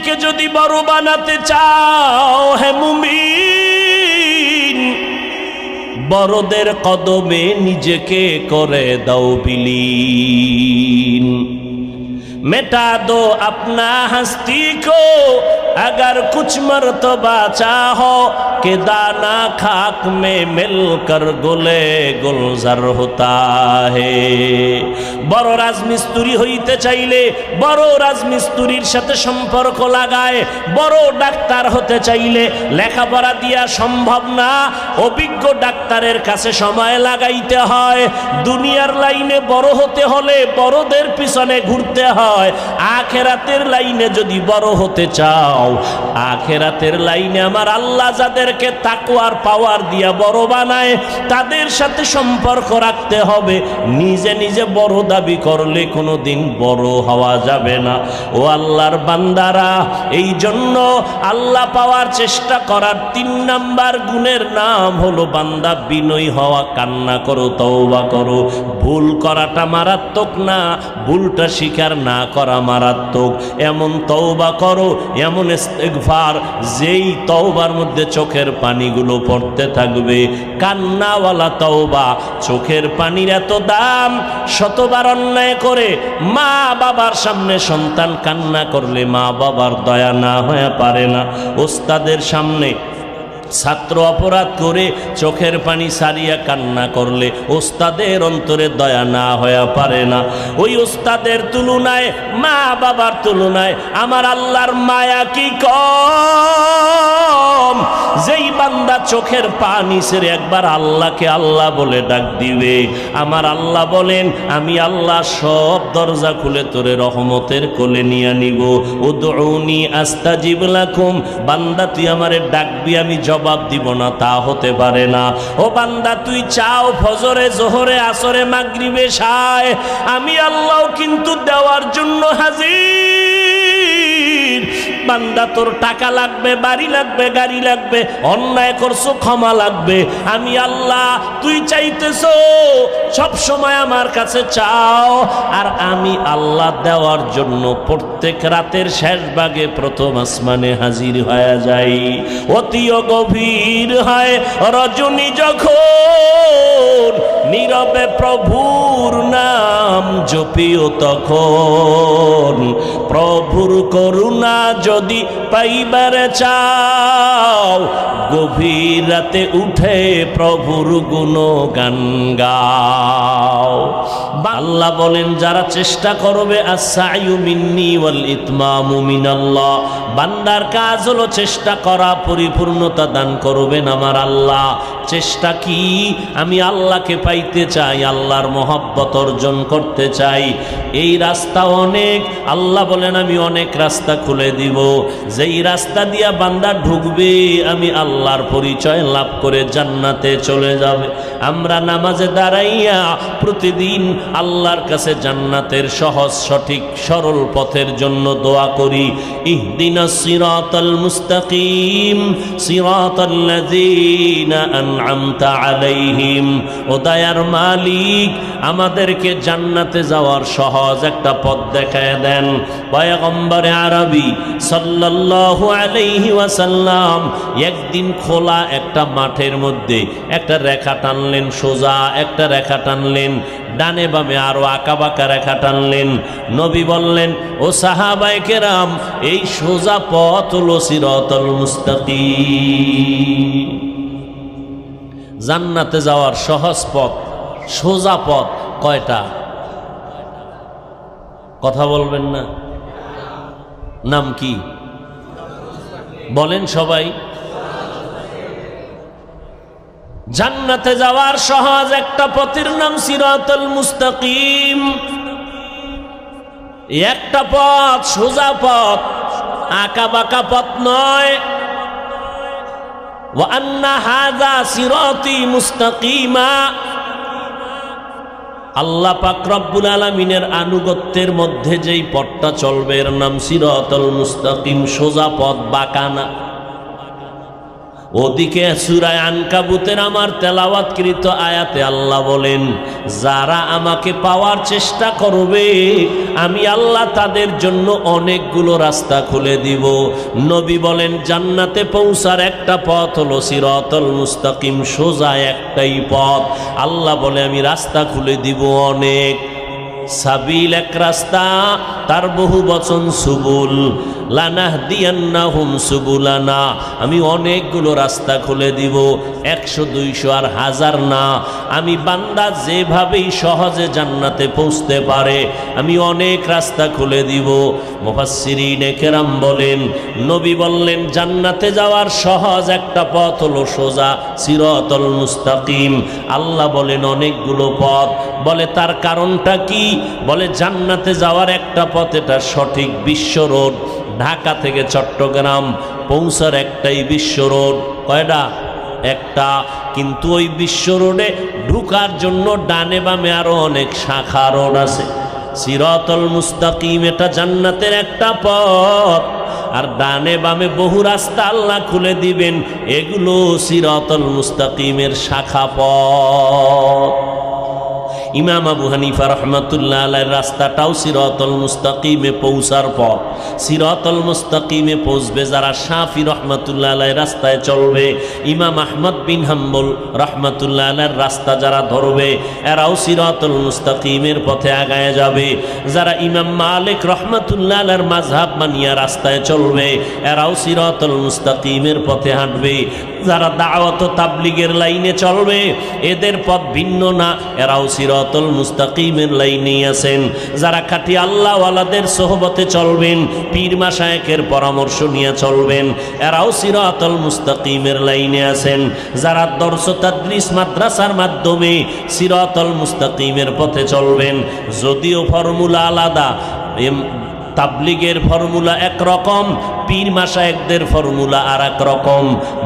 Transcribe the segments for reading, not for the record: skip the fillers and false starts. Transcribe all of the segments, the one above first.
নিজেকে যদি বড় বানাতে চাও হে মুমিন, বড়দের কদমে নিজেকে করে দাও বিলীন। मिटा दो अपना हस्ती को अगर कुछ मर्तबा चाहो कि दाना खाक में मिलकर गुले गुलजार होता है। বড় রাজমিস্ত্রি হইতে চাইলে বড় রাজমিস্ত্রির সাথে সম্পর্ক লাগায়, বড় ডাক্তার হতে চাইলে লেখাপড়া দিয়া সম্ভব না, অভিজ্ঞ ডাক্তারের কাছে সময় লাগাইতে হয়। দুনিয়ার লাইনে বড় হতে হলে বড়দের পিছনে ঘুরতে হয়। আখেরাতের লাইনে যদি বড় হতে চাও, আখেরাতের লাইনে আমার আল্লাহ যাদেরকে তাকওয়ার পাওয়ার দিয়া বড় বানায় তাদের সাথে সম্পর্ক রাখতে হবে। নিজে নিজে বড় দাবি করলে কোনোদিন বড় হওয়া যাবে না। ও আল্লাহর বান্দারা, এই জন্য আল্লাহ পাওয়ার চেষ্টা করার 3 নাম্বার গুণের নাম হলো বান্দা বিনয়ী হওয়া। কান্না করো, তওবা করো। ভুল করাটা মারাত্মক না, ভুলটা স্বীকার না করা মারাত্মক। এমন তওবা করো, এমন ইস্তিগফার, যেই তওবার মধ্যে চোখের পানিগুলো পড়তে থাকবে। কান্নাওয়ালা তওবা, চোখের পানির এত দাম। শতবার অন্যায় করে মা বাবার সামনে সন্তান কান্না করলে মা বাবার দয়া না হয়ে পারে না। ওস্তাদের সামনে ছাত্র অপরাধ করে চোখের পানি সারিয়া কান্না করলে ওস্তাদের অন্তরে দয়া না হয়ে পারে না। ওই ওস্তাদের তুলনায়, মা বাবার তুলনায় আমার আল্লাহর মায়া কি কম? যেই বান্দা চোখের পানি ছেড়ে একবার আল্লাহকে আল্লাহ বলে ডাক দিবে, আমার আল্লাহ বলেন আমি আল্লাহ সব দরজা খুলে তোরে রহমতের কোলে নিয়ে নিব। উদউনি আস্তাজিব লাকুম, বান্দা তুই আমারে ডাকবি আমি জবাব দিব না, তা হতে পারে না। ও বান্দা তুই চাও ফজরে, জোহরে, আসরে, মাগরিবে, শায়, আমি আল্লাহ কিন্তু দেওয়ার জন্য হাজির। বান্দা তোর টাকা লাগবে, বাড়ি লাগবে, গাড়ি লাগবে, অন্যায় করছো ক্ষমা লাগবে, আমি আল্লাহ। তুই চাইতেছো সব সময় আমার কাছে চাও, আর আমি আল্লাহ দেওয়ার জন্য প্রত্যেক রাতের শেষ ভাগে প্রথম আসমানে হাজির হয়ে যাই। অতিও গভীর হয় রজনী যখন, নীরবে প্রভুর নাম জপিও তখন। প্রভুর করুণা যদি পাইবার চাও, গভীর রাতে উঠে প্রভুর গুণগান গাও। আল্লাহ বলেন যারা চেষ্টা করবে, আস-সা'য়ু মিন্নি ওয়াল ইতমামু মিনাল্লাহ, বান্দার কাজ হলো চেষ্টা করা, পরিপূর্ণতা দান করবেন আমার আল্লাহ। চেষ্টা কি? আমি আল্লাহকে পাইতে চাই, আল্লাহর মহব্বত অর্জন করতে চাই। এই রাস্তা অনেক, আল্লাহ বলেন আমি অনেক রাস্তা খুলে দিব। যেই রাস্তা দিয়া বান্দা ঢুকবে আমি আল্লাহর পরিচয় লাভ করে জান্নাতে চলে যাবে। আমরা নামাজে দাঁড়াইয়া প্রতিদিন আল্লাহর কাছে জান্নাতের সহজ সঠিক সরল পথের জন্য দোয়া করি। ইহদিনাস সিরাতাল মুস্তাকিম সিরাতাল্লাযীনা আন'আমতা আলাইহিম। ও দয়ার মালিক, আমাদেরকে জান্নাতে যাওয়ার সহজ একটা পথ দেখায় দেন। পয়গম্বরে আরবি সাল্লাল্লাহু আলাইহি ওয়াসাল্লাম একদিন খোলা একটা মাঠের মধ্যে একটা রেখা টানলেন, সোজা একটা রেখা টানলেন, ডানে বামে আরো আঁকা বাঁকা রেখা টানলেন। নবী বললেন, ও সাহাবায়ে কেরাম, এই সোজা পথ হলো সিরাতাল মুস্তাকিম। জান্নাতে যাওয়ার সহজ পথ, সোজা পথ কয়টা? কথা বলবেন না? নাম কি বলেন সবাই? জান্নাতে যাওয়ার সহজ একটা পথের নাম সিরাতুল মুস্তাকিম। একটা পথ, সোজা পথ, আঁকা বাঁকা পথ নয়। ওয়া আন্না হাযা সিরাতি মুস্তাকিমা। আল্লাহ পাক রব্বুল আলামিনের আনুগত্যের মধ্যে যেই পথটা চলবে এর নাম সিরাতুল মুস্তাকিম, সোজা পথ, বাঁকা না। ওদিকে সূরা আনকাবুতের আমার তেলাওয়াতকৃত আয়াতে আল্লাহ বলেন, যারা আমাকে পাওয়ার চেষ্টা করবে আমি আল্লাহ তাদের জন্য অনেকগুলো রাস্তা খুলে দিব। নবী বলেন, জান্নাতে পৌঁছার একটা পথ হলো সিরাতুল মুস্তাকিম, সোজা একটাই পথ। আল্লাহ বলে আমি রাস্তা খুলে দিব অনেক। সাবিল এক রাস্তা, তার বহু বচন সুবুল, লানাহদিয়ান্নাহুম সুবুলানা, আমি অনেকগুলো রাস্তা খুলে দিব, 100 200 আর 1000 না। আমি বান্দা যেভাবেই সহজে জান্নাতে পৌঁছতে পারে আমি অনেক রাস্তা খুলে দিব। মুফাসসিরিনে কেরাম বলেন, নবী বললেন জান্নাতে যাওয়ার সহজ একটা পথ হলো সোজা সিরাতুল মুস্তাকিম। আল্লাহ বলেন অনেকগুলো পথ। বলে তার কারণটা কি? বলে জান্নাতে যাওয়ার একটা পথ, এটা সঠিক বিশ্ব রোড। ঢাকা থেকে চট্টগ্রাম পৌঁছার একটাই বিশ্ব রোড। কয়টা? একটা। কিন্তু ওই বিশ্ব রোডে ঢুকার জন্য ডানে বামে আরো অনেক শাখা রোড আছে। সিরাতুল মুস্তাকিম এটা জান্নাতের একটা পথ, আর ডানে বামে বহু রাস্তা আল্লাহ খুলে দিবেন, এগুলো সিরাতুল মুস্তাকিমের শাখা পথ। ইমাম আবু হানিফা রাহমাতুল্লাহ আলাইহির রাস্তাটাও সিরাতুল মুস্তাকিমে পৌঁছার পথ। সিরাতুল মুস্তাকিমে পৌঁছবে যারা শাফি রাহমাতুল্লাহ আলাইহির রাস্তায় চলবে, ইমাম আহমদ বিন হাম্বল রাহমাতুল্লাহ আলাইহির রাস্তা যারা ধরবে এরাও সিরাতুল মুস্তাকিমের পথে আগায় যাবে। যারা ইমাম মালিক রাহমাতুল্লাহ আলাইহির মাযহাব মানিয়া রাস্তায় চলবে এরাও সিরাতুল মুস্তাকিমের পথে হাঁটবে। যারা দাওয়াত ও তাবলীগের লাইনে চলবে এদের পথ ভিন্ন না, এরাও সিরাতুল মুস্তাকিমের লাইনে আছেন। যারা খাঁটি আল্লাহওয়ালাদের সোহবতে চলবেন, পীর মাশায়েখের পরামর্শ নিয়ে চলবেন, এরাও সিরাতুল মুস্তাকিমের লাইনে আছেন। যারা দরস ও তাদরিস মাদ্রাসার মাধ্যমে সিরাতুল মুস্তাকিমের পথে চলবেন, যদিও ফর্মুলা আলাদা, তাবলীগের ফর্মুলা একরকম, পীর মাশায়েখদের ফর্মুলা আর এক রকম,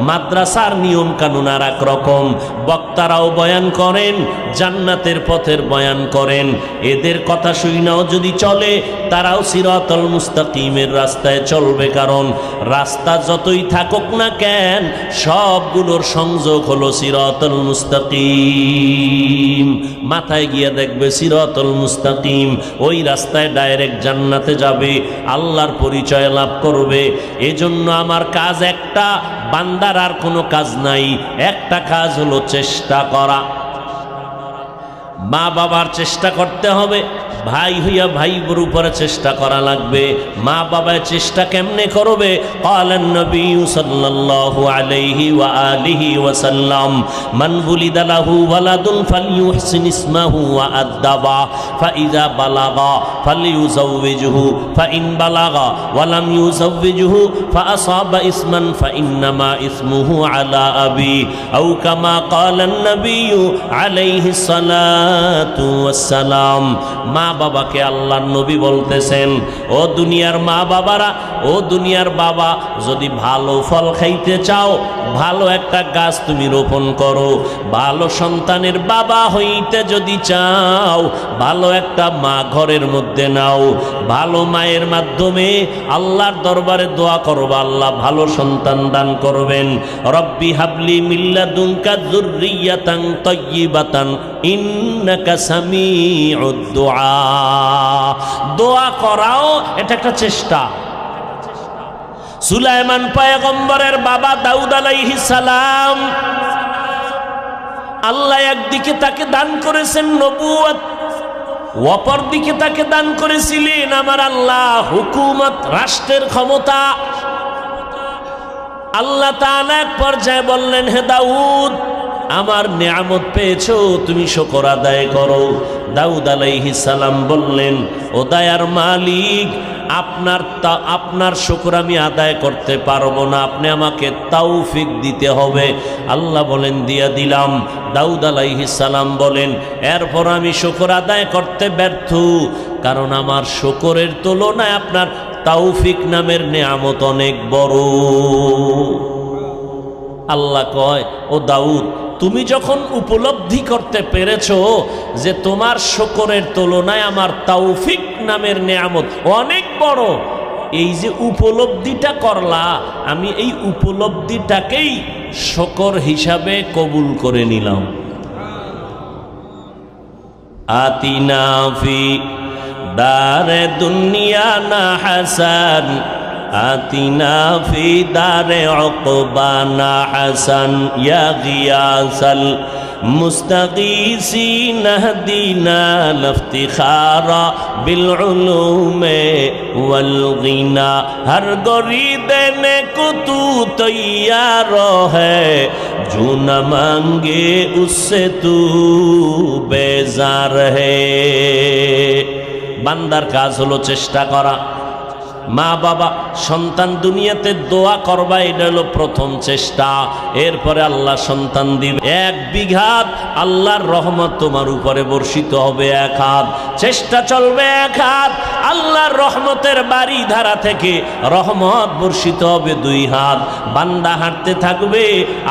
মাদ্রাসার নিয়ম কানুন আর এক রকম। বক্তারাও বয়ান করেন, জান্নাতের পথের বয়ান করেন। এদের কথা শুনাও যদি চলে তারাও সিরাতুল মুস্তাকিমের রাস্তায় চলবে, কারণ রাস্তা যতই থাকুক না কেন সবগুলোর সংযোগ হলো সিরাতুল মুস্তাকিম। মাথায় গিয়ে দেখবে সিরাতুল মুস্তাকিম, ওই রাস্তায় ডাইরেক্ট জান্নাতে যাবে, আল্লাহর পরিচয় লাভ করবে। এজন্য আমার কাজ একটা, বান্দার আর কোনো কাজ নাই। একটা কাজ হলো চেষ্টা করা। মা বাবার চেষ্টা করতে হবে, ভাই হইয়া ভাইয়ের উপরে চেষ্টা করা লাগবে। মা বাবার চেষ্টা কেমনে করবে? ক্বালান নবী সাল্লাল্লাহু আলাইহি ওয়া আলিহি ওয়া সাল্লাম, মান বুলিদা লাহু ওয়ালাদুন ফালইউহসিন ইসমাহু ওয়া আদাবা, ফাইযা বালাগা ফালইউযাওবিজহু, ফাইন বালাগা ওয়া লাম ইউযাওবিজহু ফাআসাবা ইসমান ফাইন্নামা ইসমুহু আলা আবি, আও কামা ক্বালান নবী আলাইহিস সালাতু ওয়াস সালাম। মা বাবাকে আল্লাহর নবী বলতেছেন, ও দুনিয়ার মা বাবারা, ও দুনিয়ার বাবা, যদি ভালো ফল খাইতে চাও ভালো একটা গাছ তুমি রোপণ করো। ভালো সন্তানের বাবা হইতে যদি চাও ভালো একটা মা ঘরের মধ্যে নাও। ভালো মায়ের মাধ্যমে আল্লাহর দরবারে দোয়া করবা, আল্লাহ ভালো সন্তান দান করবেন। রব্বি হাবলি মিল্লাদুনকা যুররিয়াতান তাইয়্যিবাতান ইন্নাকা সামিউদ দুআ। দোয়া করাও এটা একটা চেষ্টা। সুলাইমান পয়গম্বরের বাবা দাউদ আলাইহিস সালাম, আল্লাহ একদিকে তাকে দান করেছেন নবুয়ত, অপর দিকে তাকে দান করেছিলেন আমার আল্লাহ হুকুমত, রাষ্ট্রের ক্ষমতা। আল্লাহ তাআলা এক পর্যায়ে বললেন, হে দাউদ, আমার নিয়ামত পেয়েছো, তুমি শুকর আদায় করো। দাউদ আলাইহিস সালাম বললেন, ও দয়ার মালিক, আপনার শুকর আমি আদায় করতে পারবো না, আপনি আমাকে তৌফিক দিতে হবে। আল্লাহ বলেন, দিয়া দিলাম। দাউদ আলাইহিস সালাম বলেন, এরপর আমি শুকর আদায় করতে ব্যর্থ, কারণ আমার শুকরের তুলনায় আপনার তৌফিক নামের নিয়ামত অনেক বড়। আল্লাহ কয়, ও দাউদ, তুমি যখন উপলব্ধি করতে পেরেছো যে তোমার শুকরের তুলনায় আমার তৌফিক নামের নিয়ামত অনেক বড়, এই যে উপলব্ধিটা করলা, আমি এই উপলব্ধিটাকেই শুকর হিসাবে কবুল করে নিলাম। আতিনা ফি দারে দুনিয়া না হাসান, আতিনা ফি দারে উকবা না হাসান, ইয়া গিয়াসাল মুস্তাগীসিন হদিনা লফতিখারা বিল উলুমে ওয়াল গিনা, হর গরি দেনে কো তু তৈয়ার হ্যায়, जो न मांगे उससे तू बेजार है। বান্দার কাজ হলো চেষ্টা করা। মা বাবা সন্তান দুনিয়াতে দোয়া করবা, এটা হলো প্রথম চেষ্টা। এরপরে আল্লাহ সন্তান দিবে। 1 বিঘাত আল্লাহর রহমত তোমার উপরে বর্ষিত হবে 1 হাত, চেষ্টা চলবে 1 হাত, আল্লাহর রহমতের বাড়ি ধারা থেকে রহমত বর্ষিত হবে 2 হাত। বান্দা হাঁটতে থাকবে,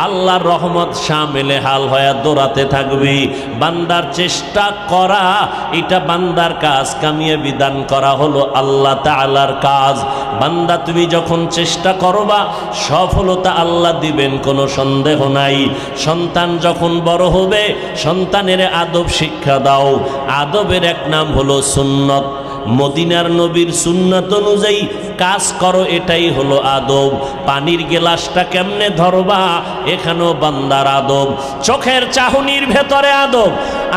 আল্লাহর রহমত শামেলে হাল হয়ে দৌড়াতে থাকবে। বান্দার চেষ্টা করা, এটা বান্দার কাজ। কামিয়াবি দান করা হলো আল্লাহ তাআলার কাজ। বান্দা তুমি যখন চেষ্টা করবা, সফলতা আল্লাহ দিবেন, কোনো সন্দেহ নাই। সন্তান যখন বড় হবে, সন্তানের আদব শিক্ষা দাও। আদবের এক নাম হলো সুন্নত। মদিনার নবীর সুন্নাত অনুযায়ী কাজ করো, এটাই হলো আদব। পানির গ্লাসটা কেমনে ধরবা, এখানেও বান্দার আদব। চোখের চাহনির ভেতরে আদব।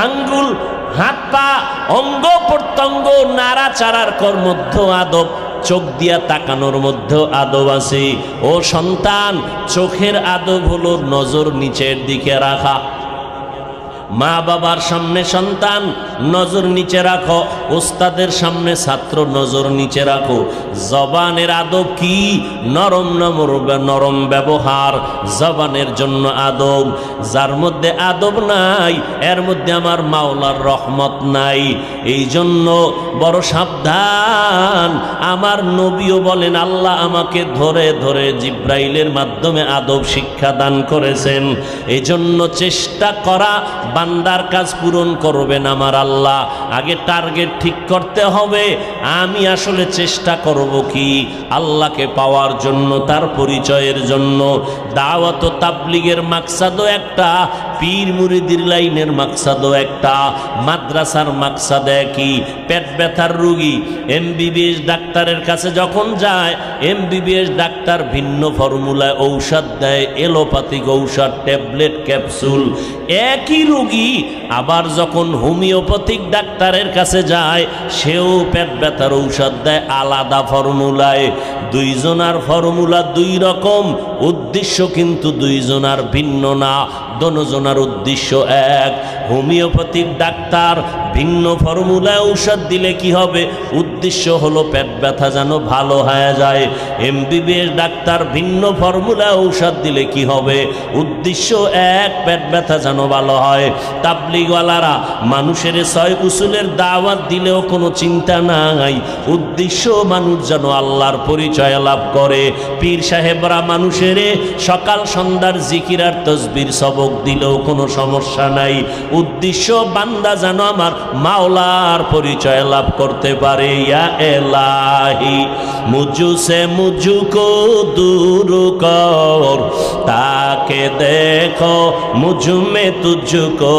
আঙ্গুল, হাত পা, অঙ্গ প্রত্যঙ্গ নাড়াচাড়ার মধ্যে আদব। চোখ দিয়া তাকানোর মধ্যে আদব আছে। ও সন্তান, চোখের আদব হলো নজর নিচের দিকে রাখা। মা বাবার সামনে সন্তান নজর নিচে রাখো, ওস্তাদের সামনে ছাত্র নজর নিচে রাখো। জবানের আদব কি? নরম ব্যবহার জবানের জন্য আদব। যার মধ্যে আদব নাই, এর মধ্যে আমার মাওলার রহমত নাই। এই জন্য বড় সাবধান। আমার নবীও বলেন, আল্লাহ আমাকে ধরে ধরে জিব্রাইলের মাধ্যমে আদব শিক্ষা দান করেছেন। এই জন্য চেষ্টা করা, বান্দার কাজ পূরণ করবেন আমার আল্লাহ। আগে টার্গেট ঠিক করতে হবে, আমি আসলে চেষ্টা করব কি আল্লাহকে পাওয়ার জন্য, তার পরিচয়ের জন্য। দাওয়াত ও তাবলীগের মাকসাদও একটা, পীর মুরিদির লাইনের মাকসাদও একটা, মাদ্রাসার মাকসাদ একই। পেট ব্যথার রোগী এমবিবিএস ডাক্তারের কাছে যখন যায়, এমবিবিএস ডাক্তার ভিন্ন ফর্মুলায় ঔষধ দেয়, এলোপ্যাথিক ঔষধ, ট্যাবলেট, ক্যাপসুল। একই রোগী আবার যখন হোমিওপ্যাথিক ডাক্তারের কাছে যায়, সেও পেট ব্যথার ঔষধ দেয় আলাদা ফর্মুলায়। দুইজনার ফর্মুলা 2 রকম, উদ্দেশ্য কিন্তু দুইজনার ভিন্ন না, দোনোজনার উদ্দেশ্য এক। হোমিওপ্যাথিক ডাক্তার ভিন্ন ফর্মুলায় ঔষধ দিলে কি হবে? উদ্দেশ্য হলো পেট ব্যথা যেন ভালো হয়ে যায়। এমবিবিএস ডাক্তার ভিন্ন ফর্মুলায় ঔষধ দিলে কি হবে? উদ্দেশ্য এক, পেট ব্যথা যেন ভালো হয়। তাবলীগওয়ালারা মানুষের 6 উসুলের দাওয়াত দিলেও কোনো চিন্তা নাই, উদ্দেশ্য মানুষ যেন আল্লাহর পরিচয় লাভ করে। পীর সাহেবরা মানুষের সকাল সন্ধ্যার জিকির আর তসবির সবক দিলেও কোনো সমস্যা নাই, উদ্দেশ্য বান্দা যেন আমার মাওলার পরিচয় লাভ করতে পারে। ইয়া এলাহি মুঝসে মুঝকো দূর কর, তাকে দেখো মুঝ মে তুঝকো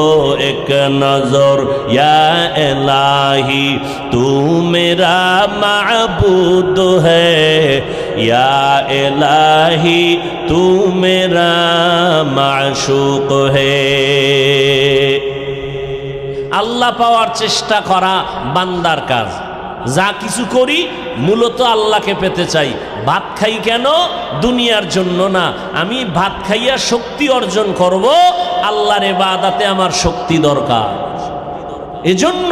এক নজর। ইয়া এলাহি তু মেরা মাবুদ হ্যায়, ইয়া এলাহি তু মেরা মাশুক হ্যায়। আল্লাহ পাওয়ার চেষ্টা করা বান্দার কাজ। যা কিছু করি মূলত আল্লাহকে পেতে চাই। ভাত খাই কেন? দুনিয়ার জন্য না। আমি ভাত খাইয়া শক্তি অর্জন করব, আল্লাহর ইবাদতে আমার শক্তি দরকার। এজন্য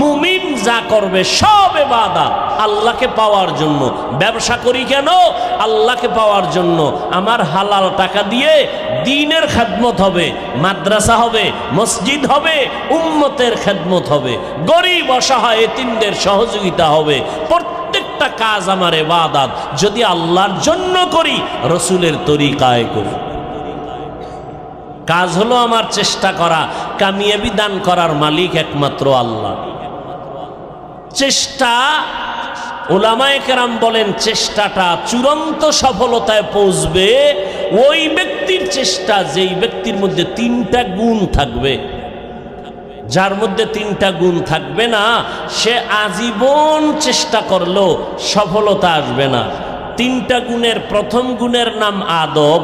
মুমিন যা করবে সব ইবাদত আল্লাহকে পাওয়ার জন্য। ব্যবসা করি কেন? আল্লাহকে পাওয়ার জন্য। আমার হালাল টাকা দিয়ে দ্বীনের খেদমত হবে, মাদ্রাসা হবে, মসজিদ হবে, উম্মতের খেদমত হবে, গরিব অসহায় এতিমদের সহযোগিতা হবে। প্রত্যেকটা কাজ আমার ইবাদত যদি আল্লাহর জন্য করি, রসুলের তরিকায় করি। কাজ হলো আমার চেষ্টা করা। কামিয়াবি দান করার মালিক একমাত্র আল্লাহ। চেষ্টা উলামায়ে কেরাম বলেন চেষ্টাটা চূড়ান্ত সফলতায় পৌঁছবে ওই ব্যক্তির চেষ্টা যেই ব্যক্তির মধ্যে 3টা গুণ থাকবে। যার মধ্যে 3টা গুণ থাকবে না সে আজীবন চেষ্টা করলেও সফলতা আসবে না। 3টা গুণের প্রথম গুণের নাম আদব।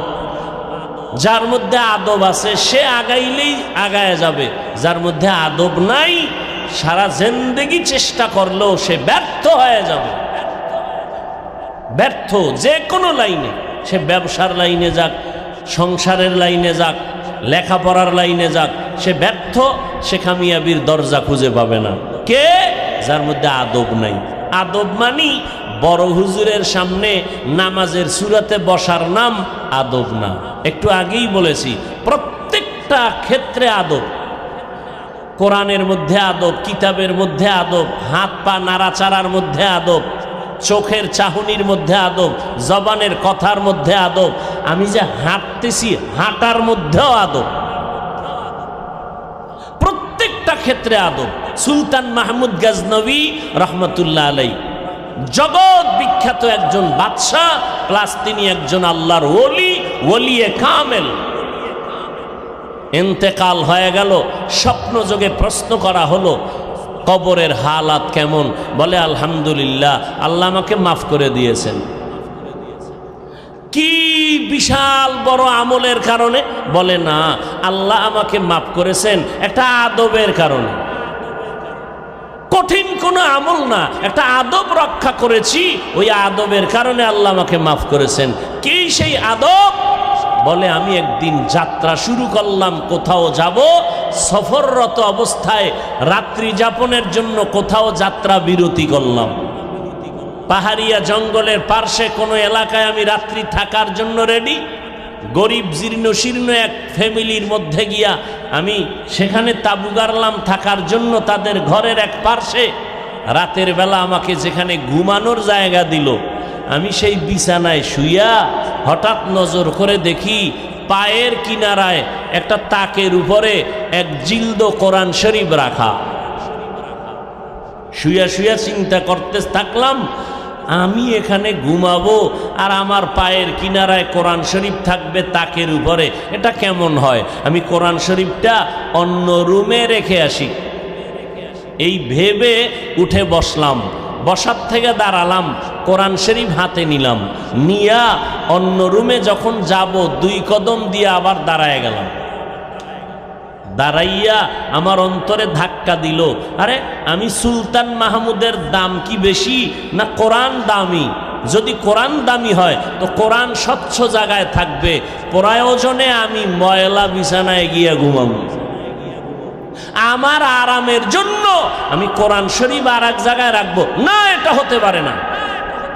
যার মধ্যে আদব আছে সে আগাইলেই আগায় যাবে, যার মধ্যে আদব নাই সারা জিন্দেগি চেষ্টা করলেও সে ব্যর্থ হয়ে যাবে। ব্যর্থ যে কোনো লাইনে, সে ব্যবসার লাইনে যাক, সংসারের লাইনে যাক, লেখাপড়ার লাইনে যাক, সে ব্যর্থ, সে কামিয়াবির দরজা খুঁজে পাবে না। কে? যার মধ্যে আদব নাই। আদব মানি বড় হুজুরের সামনে নামাজের সূরাতে বসার নাম আদব না। একটু আগেই বলেছি প্রত্যেকটা ক্ষেত্রে আদব। কোরআনের মধ্যে আদব, কিতাবের মধ্যে আদব, হাত পা নাড়াচাড়ার মধ্যে আদব, চোখের চাহনির মধ্যে আদব, জবানের কথার মধ্যে আদব, আমি যে হাঁটতেছি হাঁটার মধ্যেও আদব। প্রত্যেকটা ক্ষেত্রে আদব। সুলতান মাহমুদ গজনবী রহমতুল্লাহ আলাইহি জগৎ বিখ্যাত একজন বাদশাহ প্লাস তিনি একজন আল্লাহর ওলি, ওলিয়ে কামেল। ইন্তেকাল হয়ে গেল, স্বপ্ন যোগে প্রশ্ন করা হলো কবরের হালাত কেমন? বলে আলহামদুলিল্লাহ, আল্লাহ আমাকে মাফ করে দিয়েছেন। কি বিশাল বড় আমলের কারণে? বলে না, আল্লাহ আমাকে মাফ করেছেন একটা আদবের কারণে। কঠিন কোনো আমল না, একটা আদব রক্ষা করেছি, ওই আদবের কারণে আল্লাহ আমাকে মাফ করেছেন। কি সেই আদব? বলে আমি একদিন যাত্রা শুরু করলাম, কোথাও যাব, সফররত অবস্থায় রাত্রি যাপনের জন্য কোথাও যাত্রা বিরতি করলাম। পাহাড়িয়া জঙ্গলের পার্শ্বে কোনো এলাকায় আমি রাত্রি থাকার জন্য রেডি। গরিব জীর্ণ শীর্ণ এক ফ্যামিলির মধ্যে গিয়া আমি সেখানে তাবু গাড়লাম থাকার জন্য তাদের ঘরের এক পার্শ্বে। রাতের বেলা আমাকে যেখানে ঘুমানোর জায়গা দিল, আমি সেই বিছানায় শুইয়া হঠাৎ নজর করে দেখি পায়ের কিনারায় একটা তাকের উপরে এক জিলদ কোরআন শরীফ রাখা। শুয়া শুয়া চিন্তা করতে থাকলাম, আমি এখানে ঘুমাবো আর আমার পায়ের কিনারায় কোরআন শরীফ থাকবে তাকের উপরে, এটা কেমন হয়? আমি কোরআন শরীফটা অন্য রুমে রেখে আসি। এই ভেবে উঠে বসলাম, বসার থেকে দাঁড়ালাম, কোরআন শরীফ হাতে নিলাম, নিয়া অন্য রুমে যখন যাব 2 কদম দিয়ে আবার দাঁড়ায় গেলাম। দাঁড়াইয়া আমার অন্তরে ধাক্কা দিল, আরে আমি সুলতান মাহমুদের দাম কি বেশি না কোরআন দামি? যদি কোরআন দামি হয় তো কোরআন স্বচ্ছ জায়গায় থাকবে, প্রয়োজনে আমি ময়লা বিছানায় গিয়ে ঘুমাবো। আমার আরামের জন্য আমি কোরআন শরীফ আর এক জায়গায় রাখবো না, এটা হতে পারে না।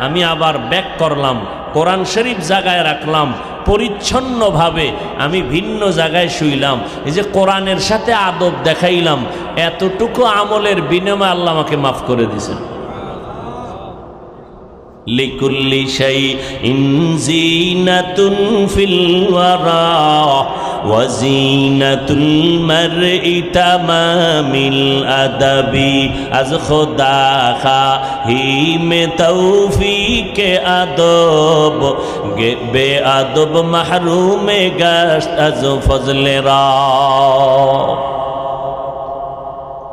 আমি আবার ব্যাক করলাম, কোরআন শরীফ জায়গায় রাখলাম, পরিচ্ছন্নভাবে আমি ভিন্ন জায়গায় শুইলাম। এই যে কোরআনের সাথে আদব দেখাইলাম, এতটুকু আমলের বিনিময়ে আল্লাহ আমাকে মাফ করে দিয়েছেন। লিকুল্লি শাইইন জিনাতুন ফিল ওয়ারা ওয়া জিনাতুল মারই তামামিল আদাবি আজ খোদা খাহি মে তৌফিকে আদব বে আদব মাহরুমে গাশত আজ ফজলে রা।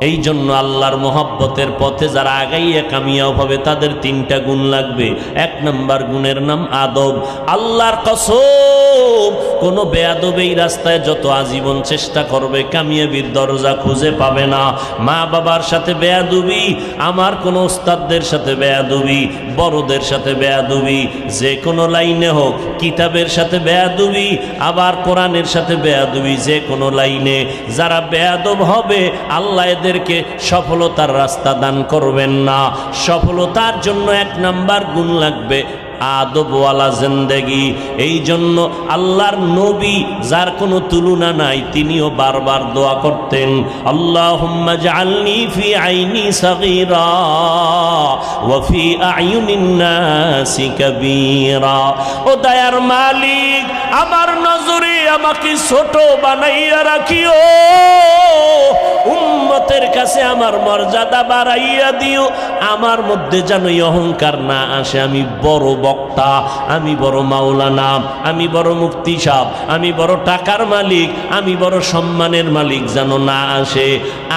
এই জন্য আল্লাহর মোহাব্বতের পথে যারা আগাইয়া কামিয়াব হবে তাদের 3টা গুণ লাগবে। 1 নম্বর গুণের নাম আদব। আল্লাহর কসম, কোনো বেয়াদব এই রাস্তায় যত আজীবন চেষ্টা করবে কামিয়াবির দরজা খুঁজে পাবে না। মা বাবার সাথে বেয়াদবি, আমার কোনো ওস্তাদদের সাথে বেয়াদবি, বড়দের সাথে বেয়াদবি, যে কোনো লাইনে হোক, কিতাবের সাথে বেয়াদবি, আবার কোরআনের সাথে বেয়াদবি, যে কোনো লাইনে যারা বেয়াদব হবে আল্লাহ এদেরকে সফলতার রাস্তা দান করবেন না। সফলতার জন্য 1 নম্বর গুণ লাগবে আদবওয়ালা জিন্দেগি। এই জন্য আল্লাহর নবী, যার কোনো তুলনা নাই, তিনিও বারবার দোয়া করতেন, আল্লাহুম্মা জাআলনি ফি আইনি সাগীরা ওয়া ফি আয়ুনিন নাসি কাবীরা। ও দয়ার মালিক, আমার নজরে আমাকে ছোট বানাইয়া রাখিও, উম্মতের কাছে আমার মর্যাদা বাড়াইয়া দিও, আমার মধ্যে যেন এই অহংকার না আসে আমি বড় বক্তা, আমি বড় মাওলানা, আমি বড় মুফতি সাহেব, আমি বড় টাকার মালিক, আমি বড় সম্মানের মালিক যেন না আসে।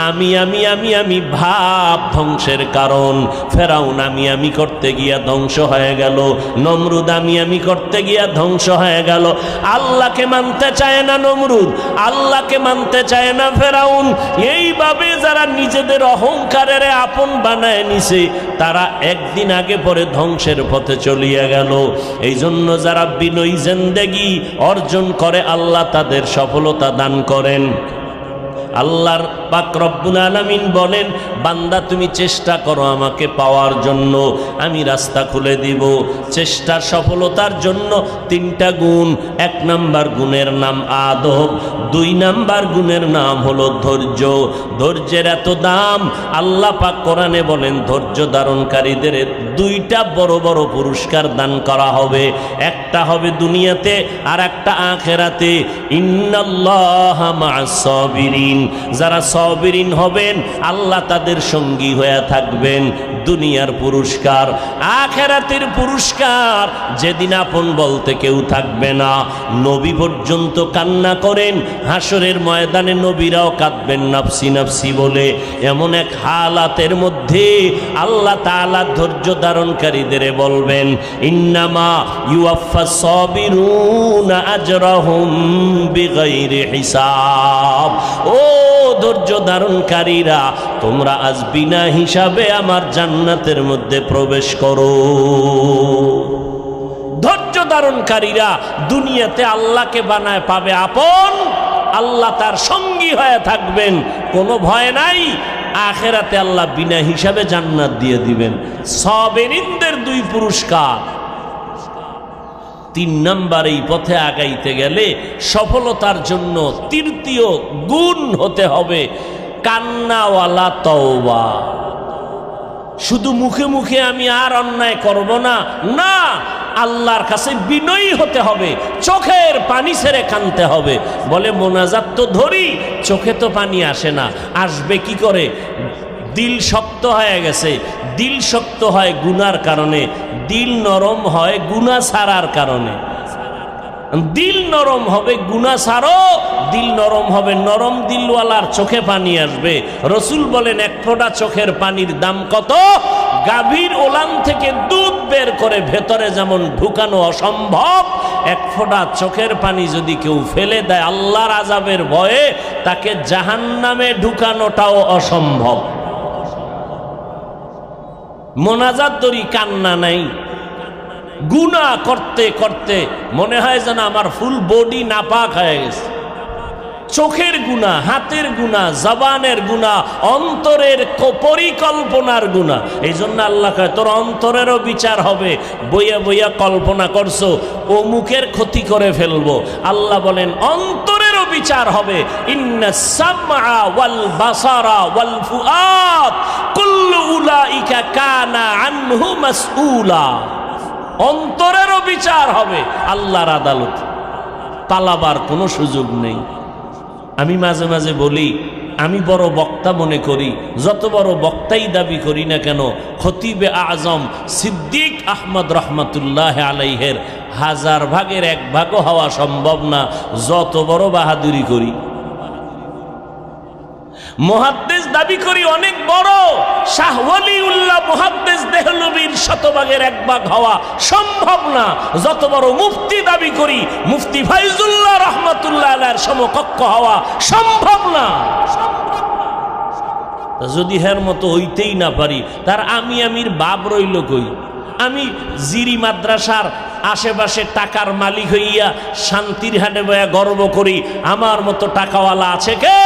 আমি ভাব ধ্বংসের কারণ। ফেরাউন আমি করতে গিয়া ধ্বংস হয়ে গেল, নমরুদ আমি করতে গিয়া ধ্বংস হয়ে গেল। আল্লাহকে মানতে চায় না নমরুদ, আল্লাহকে মানতে চায় না ফেরাউন। এইভাবে যারা নিজেদের অহংকারের আপন বানায় নিছে তারা একদিন আগে পরে ধ্বংসের পথে চলিয়া গেল। এই জন্য যারা বিনয়ী জিন্দেগি অর্জন করে আল্লাহ তাদের সফলতা দান করেন। আল্লাহর পাক রব্বুল আলামিন বলেন, বান্দা তুমি চেষ্টা করো আমাকে পাওয়ার জন্য, আমি রাস্তা খুলে দিব। চেষ্টার সফলতার জন্য 3টা গুণ। 1 নাম্বার গুণের নাম আদব, 2 নাম্বার গুণের নাম হলো ধৈর্য। ধৈর্যের এত দাম, আল্লাহ পাক কোরআনে বলেন ধৈর্য ধারণকারীদের 2টা বড় বড় পুরস্কার দান করা হবে। একটা হবে দুনিয়াতে আর একটা আখিরাতে। ইন্নাল্লাহা মা'আস সাবিরিন, যারা সাবিরিন হবেন আল্লাহ তাদের সঙ্গী হয়ে থাকবেন। দুনিয়ার পুরস্কার, আখিরাতের পুরস্কার, যেদিন আপন বলতে কেউ থাকবে না। নবী পর্যন্ত কান্না করেন, হাসরের ময়দানে নবীরাও কাঁদবেন নাফসি নাফসি বলে। এমন এক হালাতের মধ্যে আল্লাহ তাআলা ধৈর্য ধারণকারীদের বলবেন, ইন্নামা ইউয়াফফাস সাবিরুনা আজরাহুম বিগাইরি হিসাব। ও ধৈর্য ধারণকারীরা, তোমরা আজ বিনা হিসাবে আমার জান্নাতের মধ্যে প্রবেশ করো। ধৈর্য ধারণকারীরা দুনিয়াতে আল্লাহকে বানায় পাবে আপন, আল্লাহ তার সঙ্গী হয়ে থাকবেন, কোনো ভয় নাই। আখিরাতে আল্লাহ বিনা হিসাবে জান্নাত দিয়ে দিবেন। সাবিরিনদের 2 পুরস্কার। 3 নাম্বার, এই পথে আগাইতে গেলে সফলতার জন্য 3য় গুণ হতে হবে কান্নাওয়ালা তওবা। শুধু মুখে মুখে আমি আর অন্যায় করব না, না, আল্লাহর কাছে বিনয়ী হতে হবে, চোখের পানি ছেড়ে কাঁদতে হবে। বলে মোনাজাত তো ধরি, চোখে তো পানি আসে না, আসবে কি করে? দিল শক্ত হয়ে গেছে। দিল শক্ত হয় গুনার কারণে, দিল নরম হয় গুনাহ ছাড়ার কারণে। দিল নরম হবে গুনাহ ছাড়ো, দিল নরম হবে, নরম দিলওয়ালার চোখে পানি আসবে। রসুল বলেন 1 ফোঁটা চোখের পানির দাম কত? গাভীর ওলান থেকে দুধ বের করে ভেতরে যেমন ঢুকানো অসম্ভব, 1 ফোঁটা চোখের পানি যদি কেউ ফেলে দেয় আল্লাহর আযাবের ভয়ে, তাকে জাহান্নামে ঢুকানোটাও অসম্ভব। মোনাজাত ধরি, কান্না নাই। গুনাহ করতে করতে মনে হয় যেন আমার ফুল বডি নাপাক হয়ে গেছে। চোখের গুনাহ, হাতের গুনাহ, জবানের গুনাহ, অন্তরের পরিকল্পনার গুনাহ। এই জন্য আল্লাহ কয় তোর অন্তরেরও বিচার হবে। বইয়া বইয়া কল্পনা করছো অমুকের ক্ষতি করে ফেলবো, আল্লাহ বলেন অন্তরেরও বিচার হবে। ইন্নাস সামআ ওয়াল বাসারা ওয়াল ফুআদ কুল্লু উলাইকা কানা আনহু মাসউলা। অন্তরেরও বিচার হবে আল্লাহর আদালত, পালাবার কোনো সুযোগ নেই। আমি মাঝে মাঝে বলি, আমি বড় বক্তা মনে করি, যত বড় বক্তাই দাবি করি না কেন, খতিবে আজম সিদ্দিক আহমদ রহমতুল্লাহ আলাইহের 1000 ভাগের 1 ভাগও হওয়া সম্ভব না, যত বড় বাহাদুরি করি। মুহাদ্দিস দাবি করি অনেক বড়, শাহ ওয়ালিউল্লাহ মুহাদ্দিস দেহলভীর 100 ভাগের 1 ভাগ হওয়া সম্ভব না। যত বড় মুফতি দাবি করি, মুফতি ফাইজুল্লাহ রহমাতুল্লাহ আলাইহির সমকক্ষ হওয়া সম্ভব না। যদি হের মতো হইতেই না পারি, তার আমির বাপ রইল কই? আমি জিরি মাদ্রাসার আশেপাশে টাকার মালিক হইয়া শান্তির হাটে বয়া গর্ব করি, আমার মতো টাকাওয়ালা আছে কে?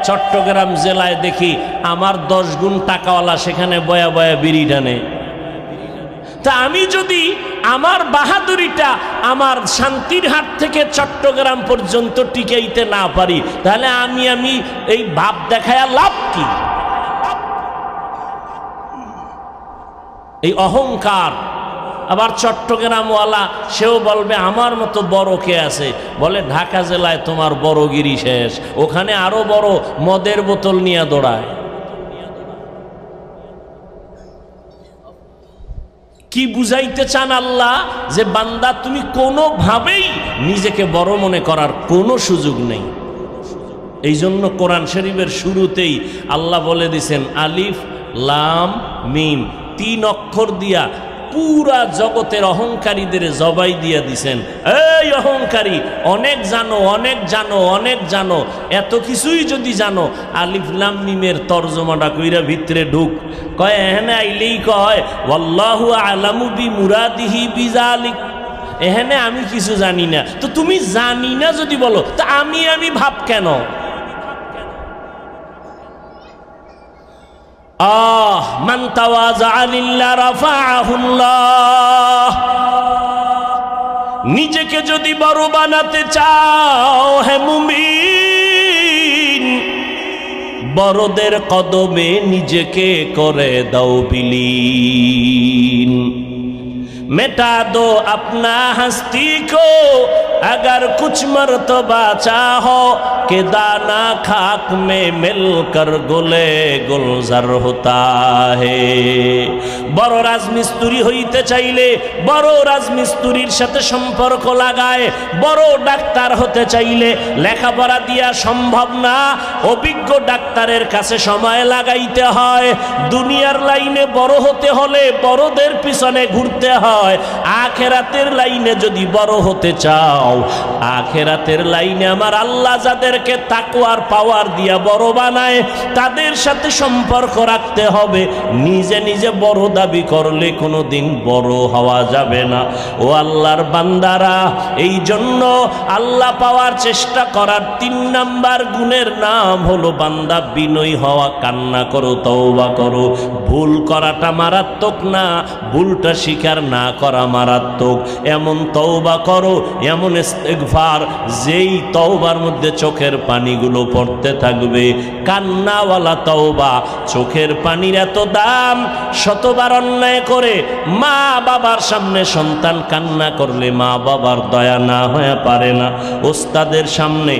চট্টগ্রাম জেলায় দেখি আমার 10 গুণ টাকাওয়ালা সেখানে বয়া বয়া বিড়ি টানে। তা আমি যদি আমার বাহাদুরিটা আমার শান্তির হাট থেকে চট্টগ্রাম পর্যন্ত টিকাইতে না পারি, তাহলে আমি এই ভাব দেখায়া লাভ কি? এই অহংকার আবার চট্টগ্রামওয়ালা সেও বলবে আমার মতো বড় কে আছে? বলে ঢাকা জেলায় তোমার বড়গিরি শেষ, ওখানে আরো বড় মদের বোতল নিয়ে দৌড়ায়। কি বুঝাইতে চান আল্লাহ? যে বান্দা তুমি কোনোভাবেই নিজেকে বড় মনে করার কোনো সুযোগ নেই। এই জন্য কোরআন শরীফের শুরুতেই আল্লাহ বলে দিছেন আলিফ লাম মিম, 3 অক্ষর দিয়া পুরা জগতের অহংকারীদের জবাই দিয়া দিছেন। এই অহংকারী, অনেক জানো, অনেক জানো, অনেক জানো, এত কিছুই যদি জানো, আলিফ লাম মিমের তর্জমাটা কইরা ভিতরে ঢুক। কয় এখানে আইলেই কয় ওয়াল্লাহু আলামু বিমুরাদিহি বিযালিক, এখানে আমি কিছু জানি না। তো তুমি জানি না যদি বলো, তা আমি ভাব কেন? মান তাওয়াজা লিল্লাহ রাফাআহুল্লাহ। নিজেকে যদি বড় বানাতে চাও হে মুমিন, বড়দের কদমে নিজেকে করে দাও বিলীন। मिटा दो अपना हस्ती को अगर कुछ मर्तबा चाहो कि दाना खाक में मिलकर गुले गुलजार होता है। बड़ो राजमिस्त्री হইতে চাইলে বড় রাজমিস্ত্রির সাথে সম্পর্ক লাগায়, বড় ডাক্তার হতে চাইলে লেখাপড়া দিয়া সম্ভব না, অভিজ্ঞ ডাক্তারের কাছে সময় লাগাইতে হয়। দুনিয়ার লাইনে বড় হতে হলে বড়দের পিছনে ঘুরতে হয়। আখেরাতের লাইনে যদি বড় হতে চাও, আখেরাতের লাইনে আমার আল্লাহ যাদেরকে তাকওয়ার পাওয়ার দিয়া বড় বানায় তাদের সাথে সম্পর্ক রাখতে হবে। নিজে নিজে বড় দাবি করলে কোনোদিন বড় হওয়া যাবে না। ও আল্লাহর বান্দারা, এই জন্য আল্লাহ পাওয়ার চেষ্টা করার 3 নাম্বার গুণের নাম হলো বান্দা বিনয়ী হওয়া। কান্না করো, তওবা করো। ভুল করাটা মারাত্মক না, ভুলটা স্বীকার না করা মারাত্মক। এমন তওবা করো, এমন ইস্তিগফার, যেই তওবার মধ্যে চোখের পানিগুলো পড়তে থাকবে। কান্নাওয়ালা তওবা, চোখের পানির এত দাম। শতবার অন্যায় করে মা বাবার সামনে সন্তান কান্না করলে মা বাবার দয়া না হয়ে পারে না। ওস্তাদের সামনে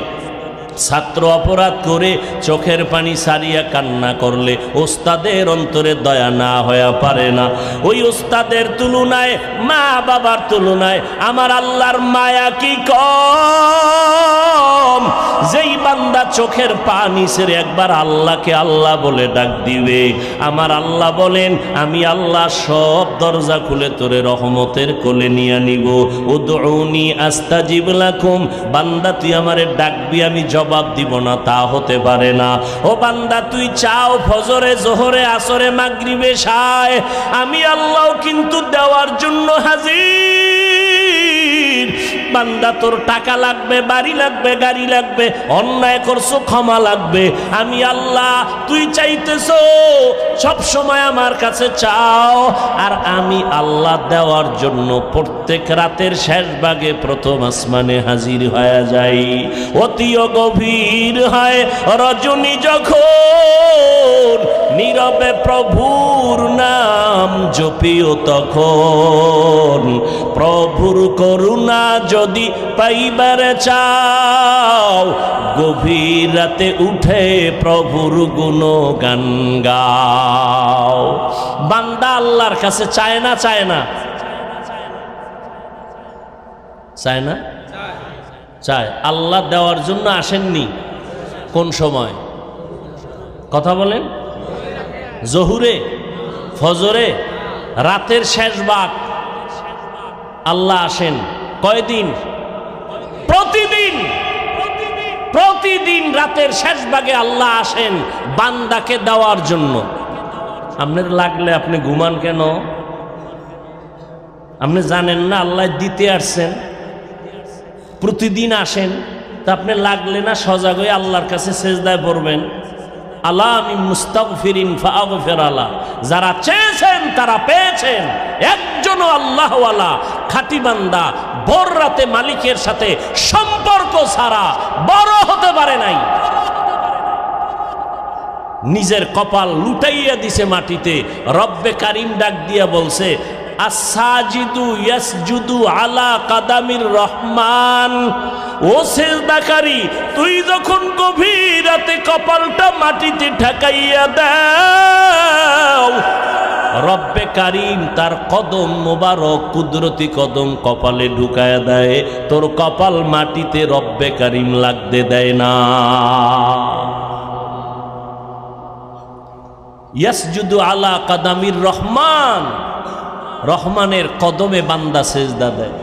ছাত্র অপরাধ করে চোখের পানি সারিয়া কান্না করলে ওস্তাদের অন্তরে দয়া না হয়ে পারে না। ওই ওস্তাদের তুলনায়, মা বাবার তুলনায় আমার আল্লাহর মায়া কি কম? যেই বান্দা চোখের পানি ছেড়ে একবার আল্লাহকে আল্লাহ বলে ডাক দিবে, আমার আল্লাহ বলেন আমি আল্লাহ সব দরজা খুলে তোরে রহমতের কোলে নিয়ে নিব। উদউনি আস্তাজিব লাকুম, বান্দা তুই আমারে ডাকবি, আমি জবাব দিব না তা হতে পারে না। ও বান্দা তুই চাও ফজরে, জোহরে, আসরে, মাগরিবে, শায়, আমি আল্লাহ কিন্তু দেওয়ার জন্য হাজির। বান্দা তোর টাকা লাগবে, বাড়ি লাগবে, গাড়ি লাগবে, অন্যায় করছো ক্ষমা লাগবে, আমি আল্লাহ, তুই চাইতেছো সব সময় আমার কাছে চাও। আর আমি আল্লাহ দেওয়ার জন্য প্রত্যেক রাতের শেষ ভাগে প্রথম আসমানে হাজির হয়ে যাই। অতিও গভীর হয় রজনী যখন, নীরবে প্রভুর নাম জপিও তখন। প্রভুর করুণা যদি পাইবারে চাও, গভীর রাতে উঠে প্রভুর গুণগান গাও। বান্দা আল্লাহর কাছে চায় না, চায় না, চায় না, চায়। আল্লাহ দেওয়ার জন্য আসেননি। কোন সময় কথা বলেন? জহুরে, ফজরে, রাতের শেষ ভাগ আল্লাহ আসেন। কয়দিন? প্রতিদিন। প্রতিদিন রাতের শেষ ভাগে আল্লাহ আসেন বান্দাকে দেওয়ার জন্য। আপনার লাগলে আপনি ঘুমান কেন? আপনি জানেন না আল্লাহ দিতে আসছেন? প্রতিদিন আসেন, তা আপনি লাগলে না সজাগ হয়ে আল্লাহর কাছে সেজদায় পড়বেন, আল্লাহ আমি মুস্তাগফিরিন ফাগফির আলা। যারা চেয়েছেন তারা পেয়েছেন। একজনও আল্লাহওয়ালা খাঁটি বান্দা ভোর রাতে মালিকের সাথে সম্পর্ক ছাড়া বড় হতে পারে নাই। নিজের কপাল লুটাইয়া দিছে মাটিতে। রব্বে কারিম ডাক দিয়া বলছে, আস-সাজিদু ইয়াসজুদু আলা কাদামির রহমান। ও সিজদাকারী, তুই যখন গভীর রাতে কপালটা মাটিতে ঠেকাইয়া দাও, রব্বে কারিম তার কদম মোবারক, কুদরতি কদম কপালে ঢুকায় দেয়, তোর কপাল মাটিতে রব্বে কারিম লাগতে দেয় না। ইয়াসজুদু আলা কাদামির রহমান, রহমানের কদমে বান্দা সেজদা দেয়।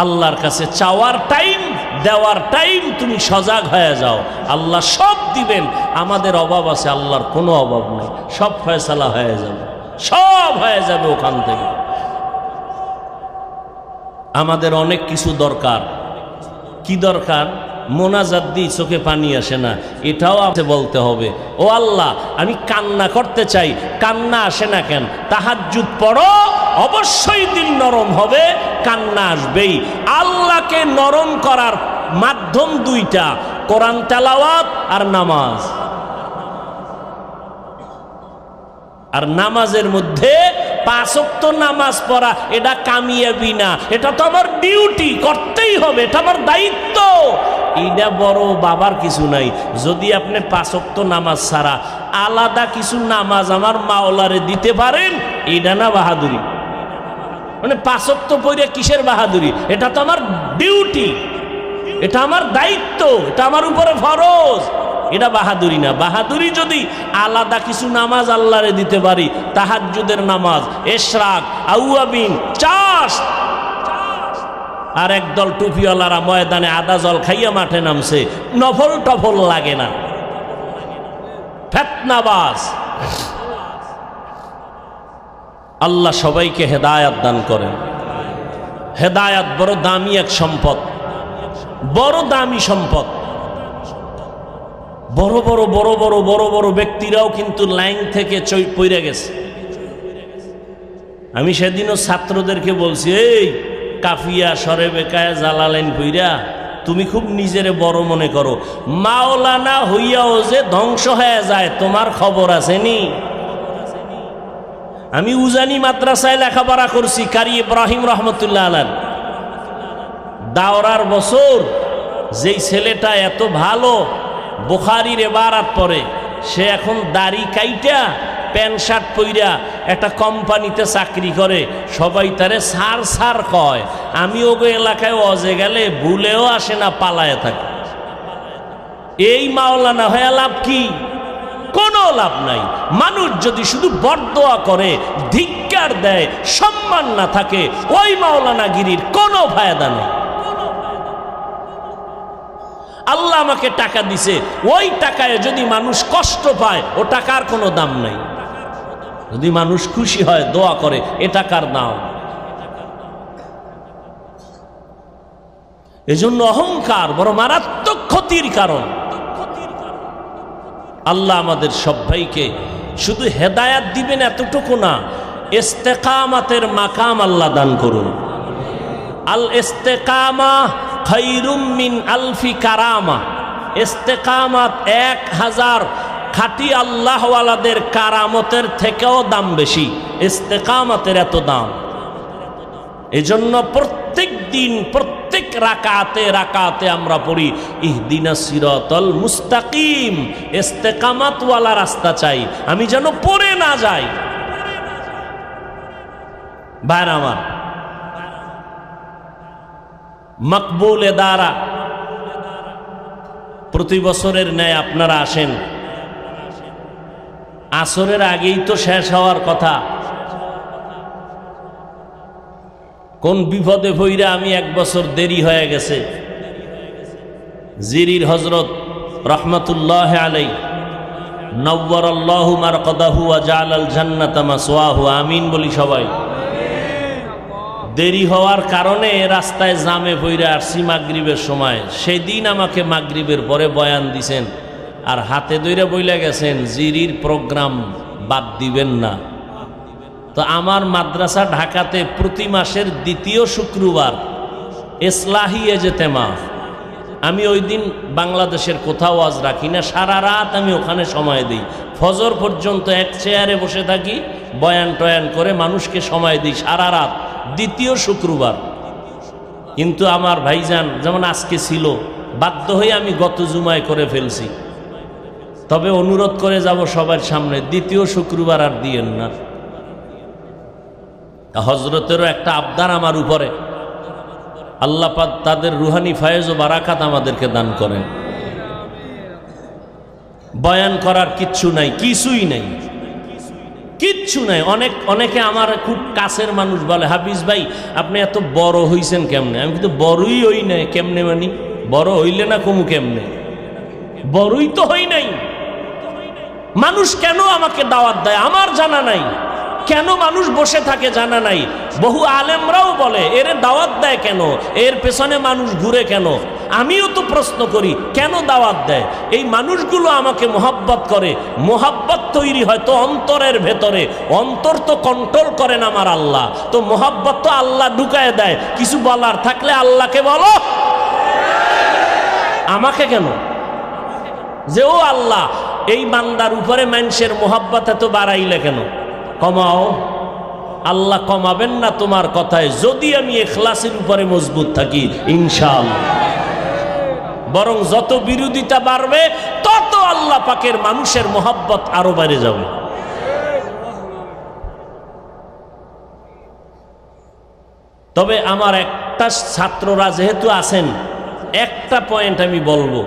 আল্লাহর কাছে চাওয়ার টাইম, দেওয়ার টাইম, তুমি সজাগ হয়ে যাও, আল্লাহ সব দিবেন। আমাদের অভাব আছে, আল্লাহর কোনো অভাব নেই, সব ফয়সালা হয়ে যাবে, সব হয়ে যাবে ওখান থেকে। আমাদের অনেক কিছু দরকার। কি দরকার? মোনাজাত দিই চোখে পানি আসে না, এটাও আমাকে বলতে হবে, ও আল্লাহ আমি কান্না করতে চাই, কান্না আসে না কেন? তাহাজ্জুদ পড়ো, অবশ্যই দিল নরম হবে, কান্না আসবেই। আল্লাহকে নরম করার মাধ্যম দুইটা, কোরআন তেলাওয়াত আর নামাজ। আর নামাজের মধ্যে 5 ওয়াক্ত নামাজ পড়া, এটা কামিয়াবি না, এটা তো আমার ডিউটি, করতেই হবে, এটা আমার দায়িত্ব। এটা বড় বাবার কিছু নাই। যদি আপনি 5 ওয়াক্ত নামাজ ছাড়া আলাদা কিছু নামাজ আমার মাওলারে দিতে পারেন, এটা না বাহাদুরি? মানে 5 ওয়াক্ত পড়ে কিসের বাহাদুরি? এটা তো আমার ডিউটি, এটা আমার দায়িত্ব, এটা আমার উপরে ফরজ, এটা বাহাদুরি না। বাহাদুরি যদি আলাদা কিছু নামাজ আল্লাহরে দিতে পারি, তাহাজ্জুদের নামাজ, ইশরাক, আউয়াবিন, চাষ। আর একদল টুপিওয়ালারা ময়দানে আদা জল খাইয়া মাঠে নামছে, নফল টফল লাগে না, ফেতনাবাজ। আল্লাহ সবাইকে হেদায়াত দান করেন। হেদায়াত বড় দামি এক সম্পদ, বড় দামি সম্পদ। বড় বড় বড় বড় বড় বড় ব্যক্তিরাও কিন্তু লাইন থেকে পড়ে গেছে। আমি সেদিনও ছাত্রদেরকে বলছি, এই কাফিয়া সরে বেকায়া জালালাইন কইরা তুমি খুব নিজেরে বড় মনে করো, মাওলানা হইয়াও যে ধ্বংস হয়ে যায় তোমার খবর আছে নি? আমি উজানি মাদ্রাসায় লেখাপড়া করছি, কারি ইব্রাহিম রহমতুল্লাহ আলাইহি। দাওরার বছর যেই ছেলেটা এত ভালো বুখারীর ইবারত পড়ে, সে এখন দাড়ি কাইটা প্যান্ট শার্ট পইরা একটা কোম্পানিতে চাকরি করে, সবাই তারে সার সার কয়। আমি ওগো এলাকায় অজে গেলে ভুলেও আসে না, পালায় থাকে। এই মাওলানা হয়ে লাভ কি? কোনো লাভ নাই। মানুষ যদি শুধু বরদোয়া করে, ধিক্কার দেয়, সম্মান না থাকে, ওই মাওলানাগিরির কোনো ফায়দা নেই। আল্লাহ আমাকে টাকা দিছে, ওই টাকায় যদি মানুষ কষ্ট পায়, ও টাকার কোনো দাম নাই। যদি মানুষ খুশি হয়, দোয়া করে, এ টাকার দাম। এজন্য অহংকার বড় মারাত্মক ক্ষতির কারণ। আল্লাহ আমাদের সবাইকে শুধু হেদায়াত দিবেন এতটুকু না, ইস্তেকামাতের মাকাম আল্লাহ দান করুন। আল ইস্তেকামা খায়রুম মিন আলফি কারামা। ইস্তেকামাত 1000 খাঁটি আল্লাহওয়ালাদের কারামতের থেকেও দাম বেশি। ইস্তেকামাতের এত দাম। এজন্য প্রত্যেক দিন প্রত্যেক রাকাতে রাকাতে আমরা পড়ি ইহদিনাস সিরাতাল মুস্তাকিম। ইস্তেকামাতওয়ালা রাস্তা চাই, আমি যেন পড়ে না যাই। ভাইরা আমার, মকবুল এদারা প্রতি বছরের ন্যায় আপনারা আসেন। আসরের আগেই তো শেষ হওয়ার কথা। কোন বিপদে ভইরা আমি 1 বছর দেরি হয়ে গেছে। জিরির হযরত রহমাতুল্লাহ আলাইহি নওয়ারাল্লাহু মারকাদাহু ওয়া জাআলাল জান্নাতা মাসওয়াহু। আমিন বলি সবাই। দেরি হওয়ার কারণে রাস্তায় জামে পইরা আসছি মাগরিবের সময়। সেদিন আমাকে মাগরিবের পরে বয়ান দিছেন, আর হাতে ধইরা বইলা গেছেন জিরির প্রোগ্রাম বাদ দিবেন না। তো আমার মাদ্রাসা ঢাকাতে প্রতি মাসের 2য় শুক্রবার ইসলাহি ইজতেমা। আমি ওই দিন বাংলাদেশের কোথাও ওয়াজ রাখি না, সারা রাত আমি ওখানে সময় দিই। ফজর পর্যন্ত এক চেয়ারে বসে থাকি, বয়ান টয়ান করে মানুষকে সময় দিই সারা রাত, দ্বিতীয় শুক্রবার। কিন্তু আমার ভাইজান যেমন আজকে ছিল, বাধ্য হয়ে আমি গত জুমায় করে ফেলছি। তবে অনুরোধ করে যাব সবার সামনে, দ্বিতীয় শুক্রবার আর দিয়েন না। হজরতেরও একটা আবদার আমার উপরে, আল্লাহ পাক তাদের রুহানি ফায়েজ ও বারাকাত আমাদেরকে দান করেন। বয়ান করার কিচ্ছু নাই, কিছুই নাই, কিচ্ছু নাই। অনেকে আমার খুব কাছের মানুষ বলে, হাফিজ ভাই আপনি এত বড় হইছেন কেমনে? আমি কিন্তু বড়ই হই নাই। কেমনে মানি? বড় হইলে না কমু কেমনে? বড়ই তো হই নাই। মানুষ কেন আমাকে দাওয়াত দেয় আমার জানা নাই, কেন মানুষ বসে থাকে জানা নাই। বহু আলেমরাও বলে এর দাওয়াত দেয় কেন, এর পেছনে মানুষ ঘুরে কেন। আমিও তো প্রশ্ন করি কেন দাওয়াত দেয়। এই মানুষগুলো আমাকে মোহাব্বত করে, মোহাব্বত তৈরি হয় তো অন্তরের ভেতরে, অন্তর তো কন্ট্রোল করেন আমার আল্লাহ, তো মোহাব্বত তো আল্লাহ ঢুকায় দেয়। কিছু বলার থাকলে আল্লাহকে বলো, আমাকে কেন? যে ও আল্লাহ এই বান্দার উপরে মানুষের মোহাব্বত এত বাড়াইলে কেন? কমাও। আল্লাহ কমাবেন না তোমার কথায়, যদি আমি ইখলাসের উপরে মজবুত থাকি ইনশাআল্লাহ। বরং যত বিরোধিতা বাড়বে তত আল্লাহ পাকের মানুষের মোহাব্বত আরো বেড়ে যাবে। তবে আমার একটা ছাত্ররা যেহেতু আছেন, একটা পয়েন্ট আমি বলবো,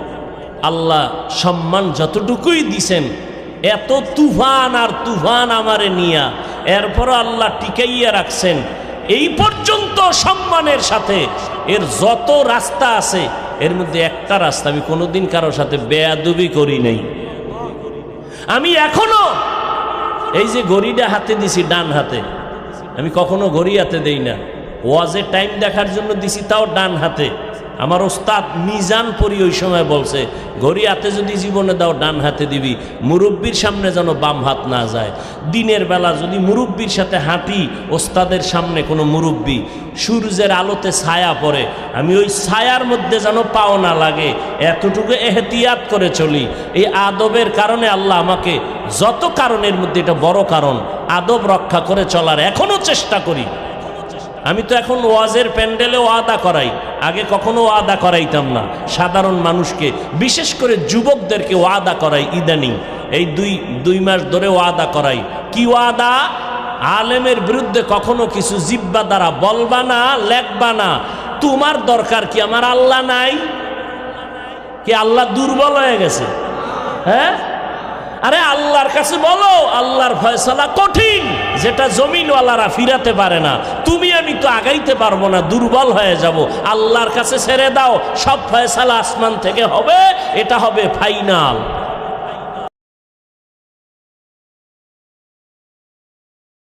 আল্লাহ সম্মান যতটুকুই দিছেন, এত তুফান আর তুফান আমারে নিয়া, এরপর আল্লাহ টিকাইয়া রাখছেন এই পর্যন্ত সম্মানের সাথে। এর যত রাস্তা আছে এর মধ্যে একটা রাস্তা আমি কোনোদিন কারোর সাথে বেয়াদবি করি নাই। আমি এখনো এই যে ঘড়িটা হাতে দিছি ডান হাতে, আমি কখনো ঘড়ি হাতে দেই না। ওয়াজে টাইম দেখার জন্য দিছি, তাও ডান হাতে। আমার ওস্তাদ মিজান পরি ওই সময় বলছে, ঘড়ি হাতে যদি জীবনে দাও ডান হাতে দিবি, মুরব্বির সামনে যেন বাম হাত না যায়। দিনের বেলা যদি মুরব্বির সাথে হাঁটি, ওস্তাদের সামনে কোনো মুরব্বি, সূর্যের আলোতে ছায়া পড়ে, আমি ওই ছায়ার মধ্যে যেন পাও না লাগে, এতটুকু এহতিয়াত করে চলি। এই আদবের কারণে আল্লাহ আমাকে, যত কারণের মধ্যে এটা বড় কারণ, আদব রক্ষা করে চলার এখনো চেষ্টা করি। আমি তো এখন ওয়াজের প্যান্ডেলে ওয়াদা করাই, আগে কখনো ওয়াদা করাইতাম না। সাধারণ মানুষকে, বিশেষ করে যুবকদেরকে ওয়াদা করাই ইদানিং, এই দুই মাস ধরে ওয়াদা করাই। কি ওয়াদা? আলেমের বিরুদ্ধে কখনো কিছু জিব্বা দ্বারা বলবা না, লেখবা না। তোমার দরকার কি? আমার আল্লাহ নাই কি? আল্লাহ দুর্বল হয়ে গেছে? হ্যাঁ, আরে আল্লাহর কাছে বলো, আল্লাহর ফয়সালা কঠিন, যেটা জমিনওয়ালারা ফিরাতে পারে না। তুমি আমি তো আগাইতে পারবো না, দুর্বল হয়ে যাব। আল্লাহর কাছে ছেড়ে দাও, সব ফয়সালা আসমান থেকে হবে, এটা হবে ফাইনাল।